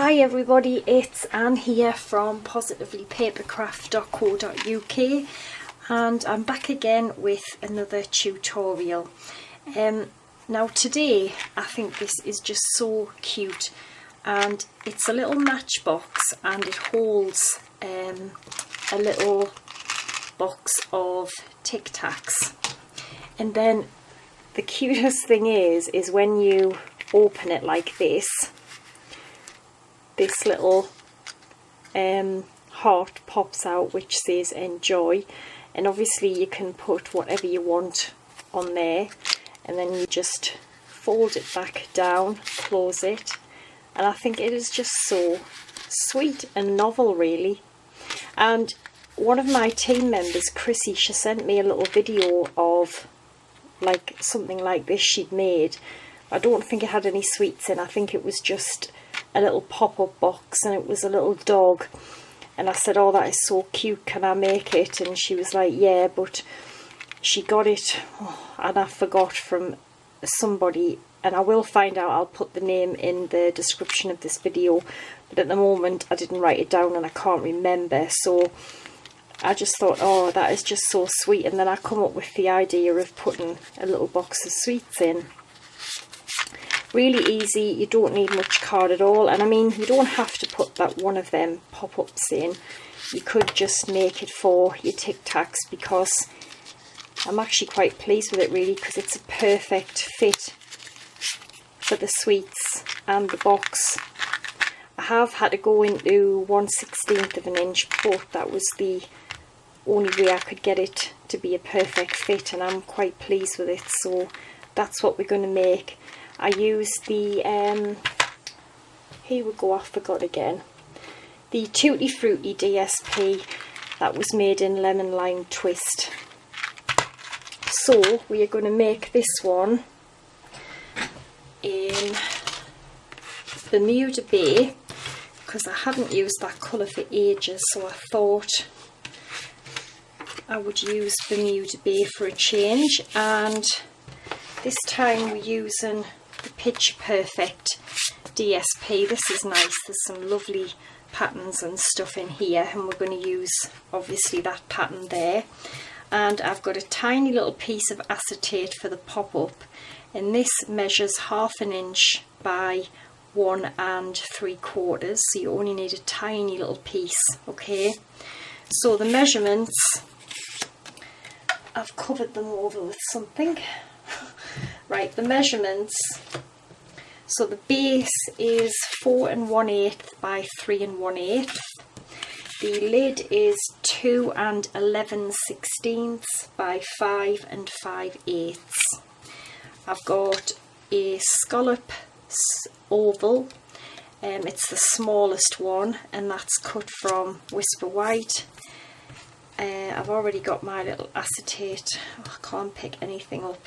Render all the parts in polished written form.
Hi everybody, it's Anne here from positivelypapercraft.co.uk and I'm back again with another tutorial. Now today I think this is just so cute, and it's a little matchbox and it holds a little box of TicTacs, and then the cutest thing is when you open it like this little heart pops out which says enjoy, and obviously you can put whatever you want on there, and then you just fold it back down, close it, and I think it is just so sweet and novel really. And one of my team members, Chrissy, she sent me a little video of like something like this she'd made. I don't think it had any sweets in, I think it was just a little pop-up box, and it was a little dog, and I said, oh, that is so cute, can I make it? And she was like, yeah, but she got it, and I forgot, from somebody, and I will find out, I'll put the name in the description of this video, but at the moment I didn't write it down and I can't remember, so I just thought, oh, that is just so sweet, and then I come up with the idea of putting a little box of sweets in. Really easy, you don't need much card at all, and I mean, you don't have to put that one of them pop-ups in. You could just make it for your TicTacs, because I'm actually quite pleased with it really, because it's a perfect fit for the sweets and the box. I have had to go into 1/16 of an inch, but that was the only way I could get it to be a perfect fit, and I'm quite pleased with it, so that's what we're going to make. I used the, here we go, I forgot again, the Tutti Frutti DSP that was made in Lemon Lime Twist. So we are going to make this one in Bermuda Bay, because I haven't used that colour for ages, so I thought I would use Bermuda Bay for a change, and this time we're using the Picture Perfect DSP. This is nice, there's some lovely patterns and stuff in here, and we're going to use obviously that pattern there. And I've got a tiny little piece of acetate for the pop-up, and this measures 1/2 inch by 1 3/4, so you only need a tiny little piece. Okay, so the measurements, I've covered them over with something. Right, the measurements, so the base is 4 1/8 by 3 1/8. The lid is 2 11/16 by 5 5/8. I've got a scallop oval, it's the smallest one, and that's cut from Whisper White. I've already got my little acetate, I can't pick anything up.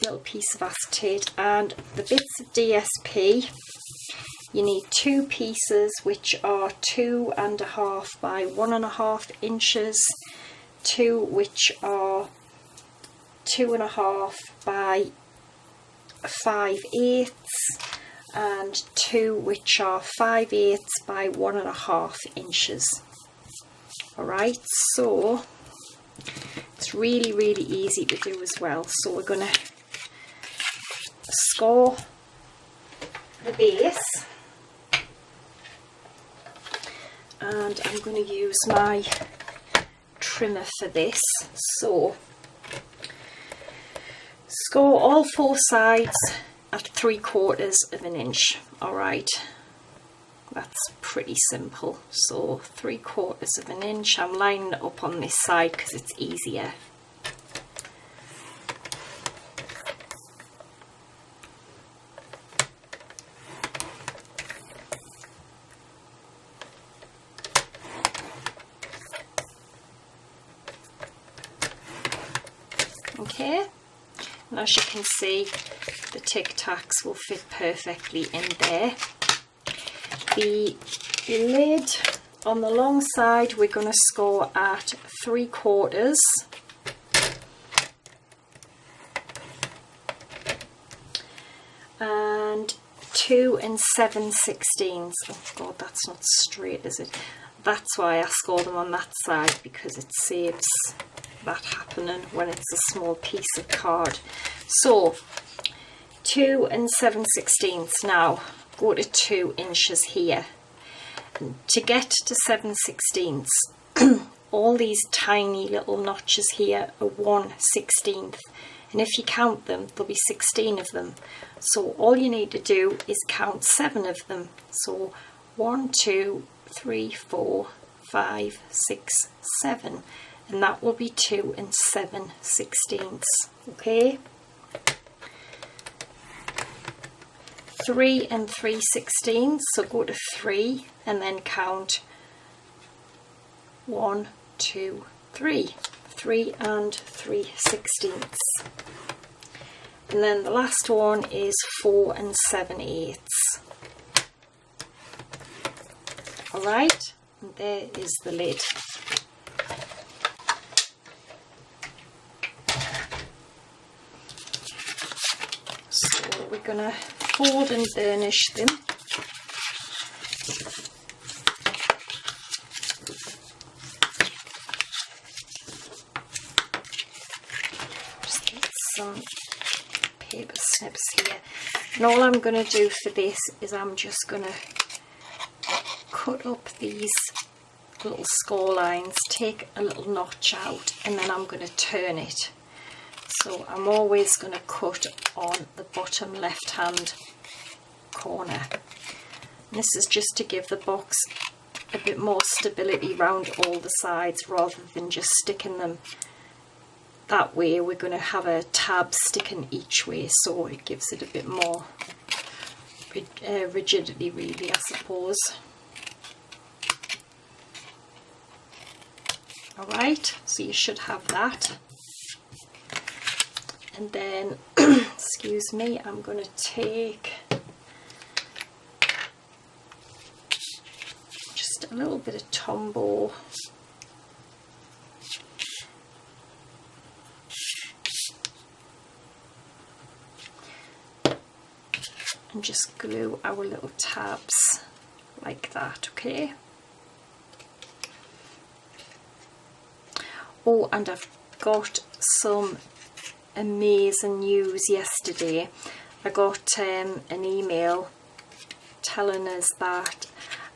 Little piece of acetate, and the bits of DSP, you need 2 pieces which are 2 1/2 by 1 1/2 inches, 2 which are 2 1/2 by 5/8, and 2 which are 5/8 by 1 1/2 inches. Alright, so it's really easy to do as well. So we're going to score the base, and I'm going to use my trimmer for this. So score all 4 sides at 3/4 of an inch. Alright, that's pretty simple. So 3/4 of an inch, I'm lining it up on this side because it's easier. Okay, and as you can see, the TicTacs will fit perfectly in there. The lid on the long side we're going to score at 3/4, and 2 7/16. Oh god, that's not straight, is it? That's why I score them on that side, because it saves that happening when it's a small piece of card. So 2 7/16. Now go to 2 inches here. And to get to 7/16, all these tiny little notches here are 1/16, and if you count them, there'll be 16 of them. So all you need to do is count 7 of them. So 1, 2, 3, 4, 5, 6, 7, and that will be 2 7/16. Okay. 3 3/16. So go to 3 and then count 1, 2, 3. 3 3/16. And then the last one is 4 7/8. Alright, and there is the lid. So we're going to fold and burnish them. Just get some paper snips here. And all I'm going to do for this is I'm just going to cut up these little score lines, take a little notch out, and then I'm going to turn it. So I'm always going to cut on the bottom left hand corner. And this is just to give the box a bit more stability around all the sides, rather than just sticking them that way. We're going to have a tab sticking each way, so it gives it a bit more rigidity, really, I suppose. Alright, so you should have that. And then, excuse me, I'm going to take just a little bit of Tombow and just glue our little tabs like that, okay? Oh, and I've got some amazing news yesterday. I got an email telling us that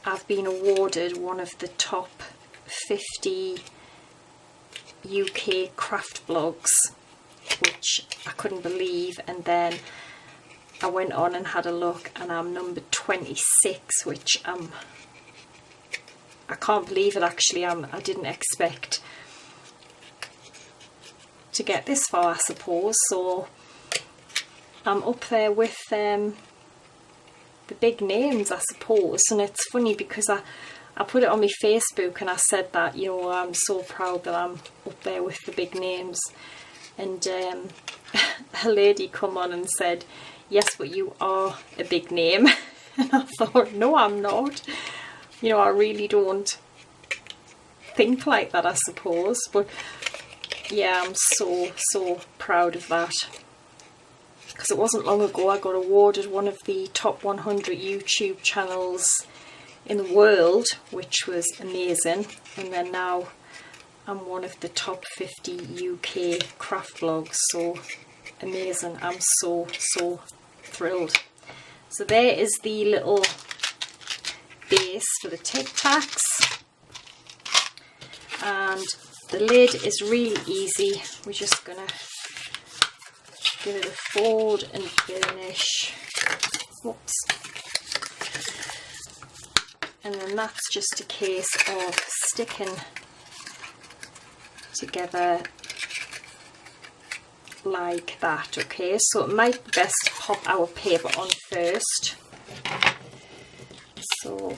I've been awarded one of the top 50 UK craft blogs, which I couldn't believe, and then I went on and had a look and I'm number 26, which I can't believe it actually. I didn't expect to get this far, I suppose. So I'm up there with the big names, I suppose. And it's funny because I put it on my Facebook and I said that, you know, I'm so proud that I'm up there with the big names. And a lady come on and said, yes, but you are a big name. And I thought, no, I'm not. You know, I really don't think like that, I suppose. But yeah, I'm so proud of that, because it wasn't long ago I got awarded one of the top 100 YouTube channels in the world, which was amazing, and then now I'm one of the top 50 UK craft blogs, so amazing. I'm so thrilled. So there is the little base for the TicTacs, and the lid is really easy. We're just going to give it a fold and burnish. Whoops. And then that's just a case of sticking together like that, okay? So it might be best to pop our paper on first. So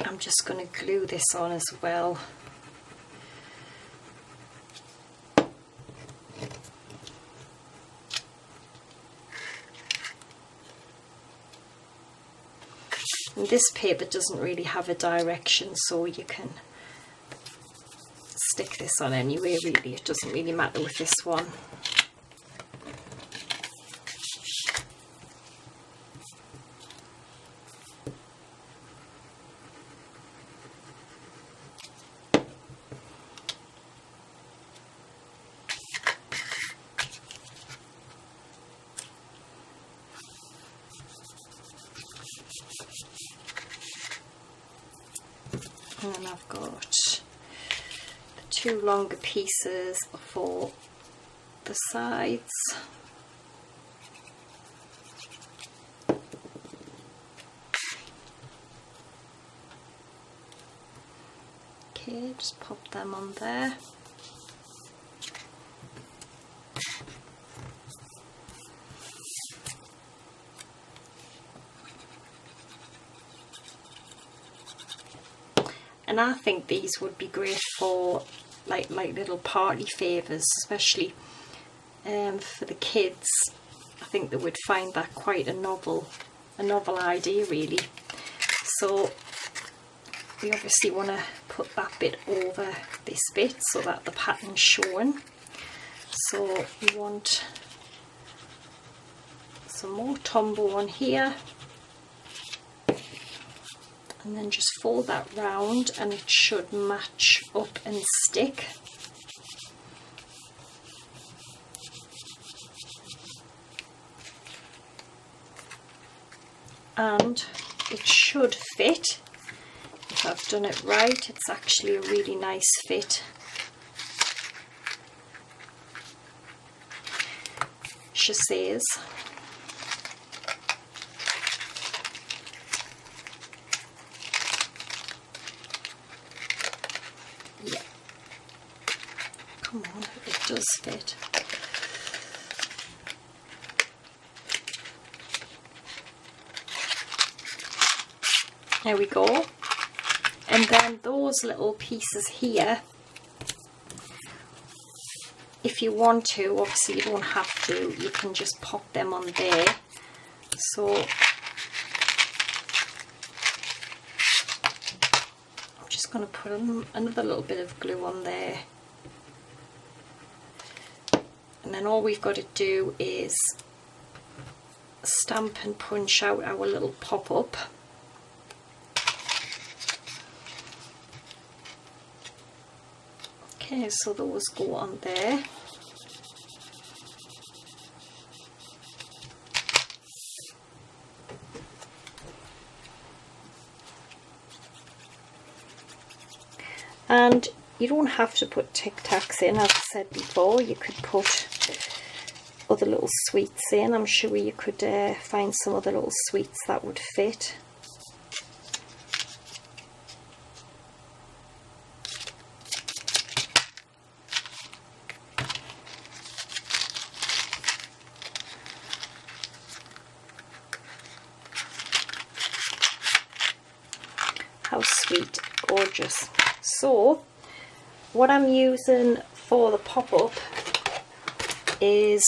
I'm just going to glue this on as well. And this paper doesn't really have a direction, so you can stick this on anyway, really. It doesn't really matter with this one. And then I've got the 2 longer pieces for the sides. Okay, just pop them on there. And I think these would be great for like little party favours, especially for the kids. I think they would find that quite a novel idea really. So we obviously want to put that bit over this bit so that the pattern's showing. So we want some more Tombow on here. And then just fold that round and it should match up and stick. And it should fit. If I've done it right, it's actually a really nice fit. She says. Come on, it does fit. There we go. And then those little pieces here, if you want to, obviously you don't have to, you can just pop them on there. So I'm just going to put another little bit of glue on there. And then all we've got to do is stamp and punch out our little pop-up. Okay, so those go on there. And you don't have to put TicTacs in, as I said before. You could put other little sweets in. I'm sure you could find some other little sweets that would fit. How sweet, gorgeous. So what I'm using for the pop-up is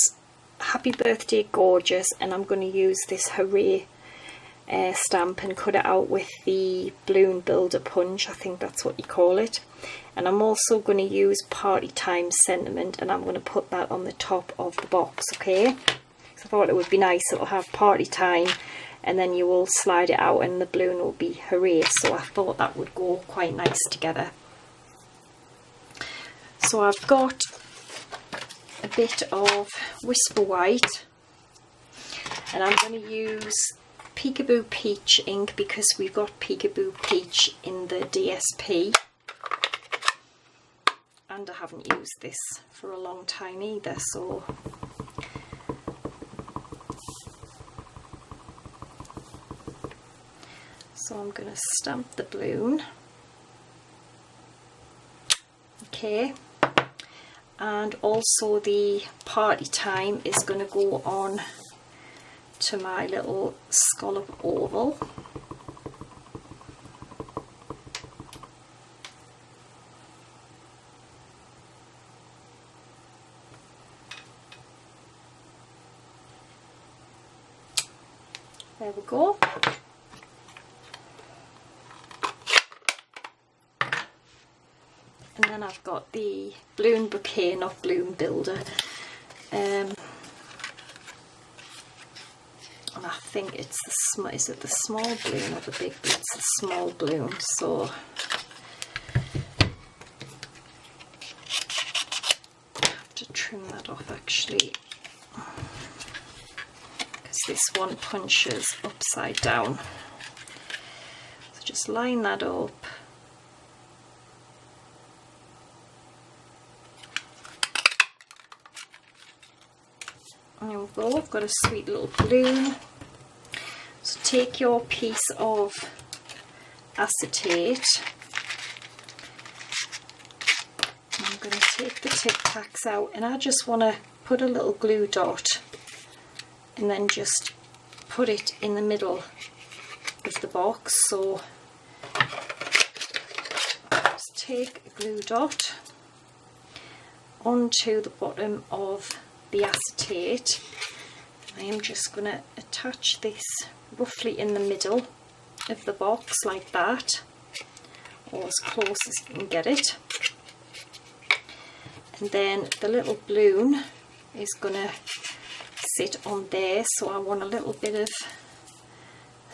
Happy Birthday Gorgeous, and I'm going to use this Hooray stamp and cut it out with the Balloon Builder Punch, I think that's what you call it. And I'm also going to use Party Time Sentiment, and I'm going to put that on the top of the box, okay? So I thought it would be nice, it'll have Party Time and then you will slide it out and the balloon will be Hooray, so I thought that would go quite nice together. So I've got a bit of Whisper White, and I'm going to use Peekaboo Peach ink because we've got Peekaboo Peach in the DSP, and I haven't used this for a long time either, so I'm going to stamp the balloon. Okay, and also the Party Time is going to go on to my little scallop oval. There we go. And then I've got the balloon bouquet, not balloon builder, and I think it's the is it the small balloon or the big balloon? It's the small balloon, so I have to trim that off actually, because this one punches upside down. So just line that up There we go, I've got a sweet little balloon. So take your piece of acetate. I'm going to take the TicTacs out, and I just want to put a little glue dot and then just put it in the middle of the box. So just take a glue dot onto the bottom of the acetate. I am just going to attach this roughly in the middle of the box like that, or as close as you can get it. And then the little balloon is going to sit on there, so I want a little bit of,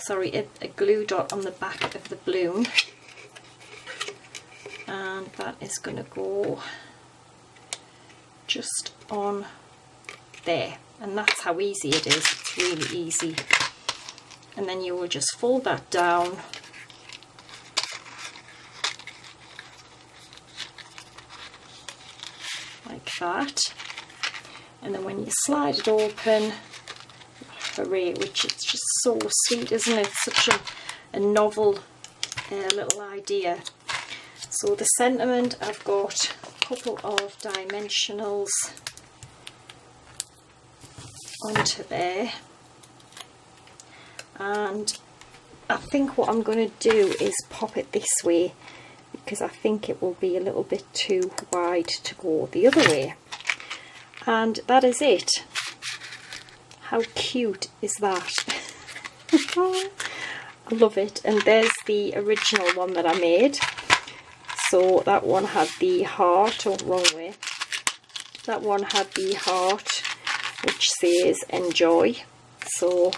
a glue dot on the back of the balloon, and that is going to go just on there. And that's how easy it is. It's really easy. And then you will just fold that down like that, and then when you slide it open, hooray, which it's just so sweet, isn't it? Such a novel little idea. So the sentiment, I've got a couple of dimensionals onto there, and I think what I'm going to do is pop it this way, because I think it will be a little bit too wide to go the other way. And that is it. How cute is that? I love it. And there's the original one that I made. So that one had the heart, oh, wrong way. That one had the heart, which says enjoy. So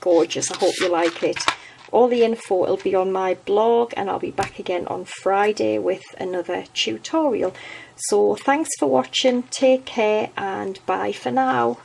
gorgeous. I hope you like it. All the info will be on my blog, and I'll be back again on Friday with another tutorial. So thanks for watching, take care, and bye for now.